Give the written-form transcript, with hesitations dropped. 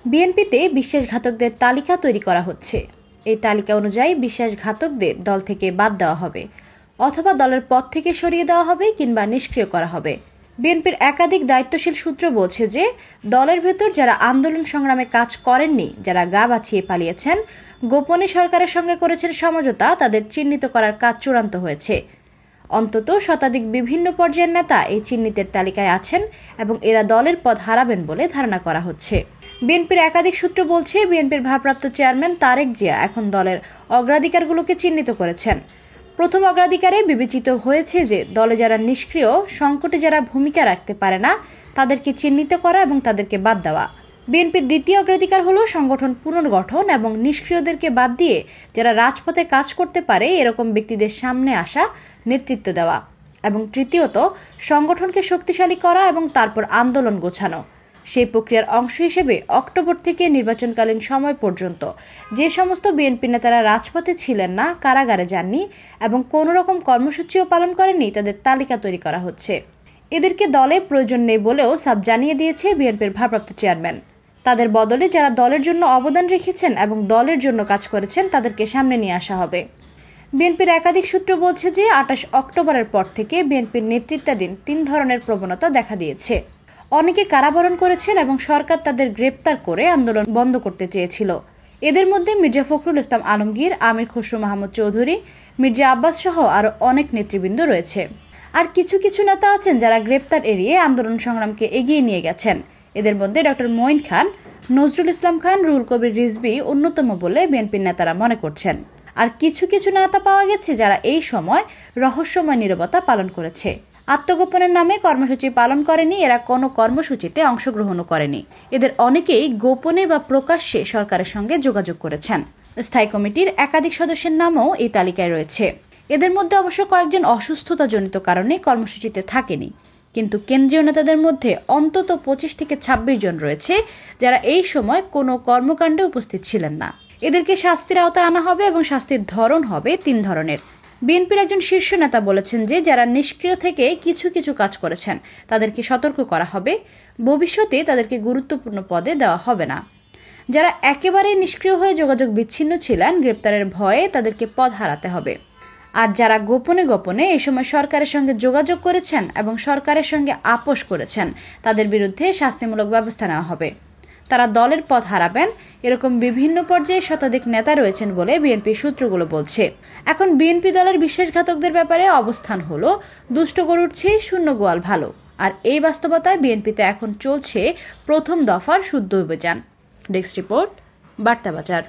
বিএনপিতে বিশ্বাসঘাতকদের তালিকা তৈরি করা হচ্ছে। এই তালিকা অনুযায়ী বিশ্বাসঘাতকদের দল থেকে বাদ দেওয়া হবে, অথবা দলের পদ থেকে সরিয়ে দেওয়া হবে কিংবা নিষ্ক্রিয় করা হবে। বিএনপির একাধিক দায়িত্বশীল সূত্র বলছে যে দলের ভেতর যারা আন্দোলন সংগ্রামে কাজ করেননি, যারা গা বাছিয়ে পালিয়েছেন, গোপনে সরকারের সঙ্গে করেছেন সমঝোতা, তাদের চিহ্নিত করার কাজ চূড়ান্ত হয়েছে। অন্তত শতাধিক বিভিন্ন পর্যায়ের নেতা এই চিহ্নিতের তালিকায় আছেন এবং এরা দলের পদ হারাবেন বলে ধারণা করা হচ্ছে। বিএনপির একাধিক সূত্র বলছে বিএনপির ভারপ্রাপ্ত চেয়ারম্যান তারেক জিয়া এখন দলের অগ্রাধিকারগুলোকে চিহ্নিত করেছেন। প্রথম অগ্রাধিকারে বিবেচিত হয়েছে যে দলে যারা নিষ্ক্রিয়, সংকটে যারা ভূমিকা রাখতে পারে না, তাদেরকে চিহ্নিত করা এবং তাদেরকে বাদ দেওয়া। বিএনপির দ্বিতীয় অগ্রাধিকার হলো সংগঠন পুনর্গঠন এবং নিষ্ক্রিয়দেরকে বাদ দিয়ে যারা রাজপথে কাজ করতে পারে এরকম ব্যক্তিদের সামনে আসা, নেতৃত্ব দেওয়া। এবং তৃতীয়ত সংগঠনকে শক্তিশালী করা এবং তারপর আন্দোলন গোছানো। সেই প্রক্রিয়ার অংশ হিসেবে অক্টোবর থেকে নির্বাচনকালীন সময় পর্যন্ত যে সমস্ত বিএনপি নেতারা রাজপথে ছিলেন না, কারাগারে যাননি এবং কোনো রকম কর্মসূচিও পালন করেননি, তাদের তালিকা তৈরি করা হচ্ছে। এদেরকে দলে প্রয়োজন নেই বলেও সাফ জানিয়ে দিয়েছে বিএনপির ভারপ্রাপ্ত চেয়ারম্যান। তাদের বদলে যারা দলের জন্য অবদান রেখেছেন এবং দলের জন্য কাজ করেছেন তাদেরকে সামনে নিয়ে আসা হবে। বিএনপির একাধিক সূত্র বলছে যে 28 অক্টোবরের পর থেকে বিএনপির নেতৃত্বাধীন 3 ধরনের প্রবণতা দেখা দিয়েছে। অনেকে কারাবরণ করেছেন এবং সরকার তাদের গ্রেপ্তার করে আন্দোলন বন্ধ করতে চেয়েছিল। এদের মধ্যে মির্জা ফখরুল ইসলাম আলমগীর, আমির খসরু মাহমুদ চৌধুরী, মির্জা আব্বাস সহ আরও অনেক নেতৃবৃন্দ রয়েছে। আর কিছু কিছু নেতা আছেন যারা গ্রেপ্তার এড়িয়ে আন্দোলন সংগ্রামকে এগিয়ে নিয়ে গেছেন। এদের মধ্যে ডক্টর মঈন খান, নজরুল ইসলাম খান, রুহুল কবির রিজভী অন্যতম বলে বিএনপির নেতারা মনে করছেন। আর কিছু কিছু নেতা পাওয়া গেছে যারা এই সময় রহস্যময় নীরবতা পালন করেছে। আত্মগোপনের নামে কর্মসূচি পালন করেনি, এরা কোনো কর্মসূচিতে অংশগ্রহণও করেনি। এদের অনেকেই গোপনে বা প্রকাশ্যে সরকারের সঙ্গে যোগাযোগ করেছেন। স্থায়ী কমিটির একাধিক সদস্যের নামও এই তালিকায় রয়েছে। এদের মধ্যে অবশ্য কয়েকজন অসুস্থতাজনিত কারণে কর্মসূচিতে থাকেনি, কিন্তু কেন্দ্রীয় নেতাদের মধ্যে অন্তত 25 থেকে 26 জন রয়েছে যারা এই সময় কোনো কর্মকাণ্ডে উপস্থিত ছিলেন না। এদেরকে শাস্তির আওতায় আনা হবে এবং শাস্তির ধরন হবে 3 ধরনের। বিএনপির একজন শীর্ষ নেতা বলেছেন যে যারা নিষ্ক্রিয় থেকে কিছু কিছু কাজ করেছেন তাদেরকে সতর্ক করা হবে, ভবিষ্যতে তাদেরকে গুরুত্বপূর্ণ পদে দেওয়া হবে না। যারা একেবারে নিষ্ক্রিয় হয়ে যোগাযোগ বিচ্ছিন্ন ছিলেন, গ্রেপ্তারের ভয়ে তাদেরকে পদ হারাতে হবে। আর যারা গোপনে গোপনে এই সময় সরকারের সঙ্গে যোগাযোগ করেছেন এবং সরকারের সঙ্গে আপোষ করেছেন, তাদের বিরুদ্ধে শাস্তিমূলক ব্যবস্থা নেওয়া হবে। তারা দলের পদ হারাবেন, এরকম বিভিন্ন পর্যায়ে শতাধিক নেতা রয়েছেন বলে বিএনপি সূত্রগুলো বলছে। এখন বিএনপি দলের বিশ্বাসঘাতকদের ব্যাপারে অবস্থান হলো দুষ্ট গরুর চেয়ে শূন্য গোয়াল ভালো। আর এই বাস্তবতায় বিএনপিতে এখন চলছে প্রথম দফার শুদ্ধ অভিযান। ডেস্ক রিপোর্ট, বার্তা বাজার।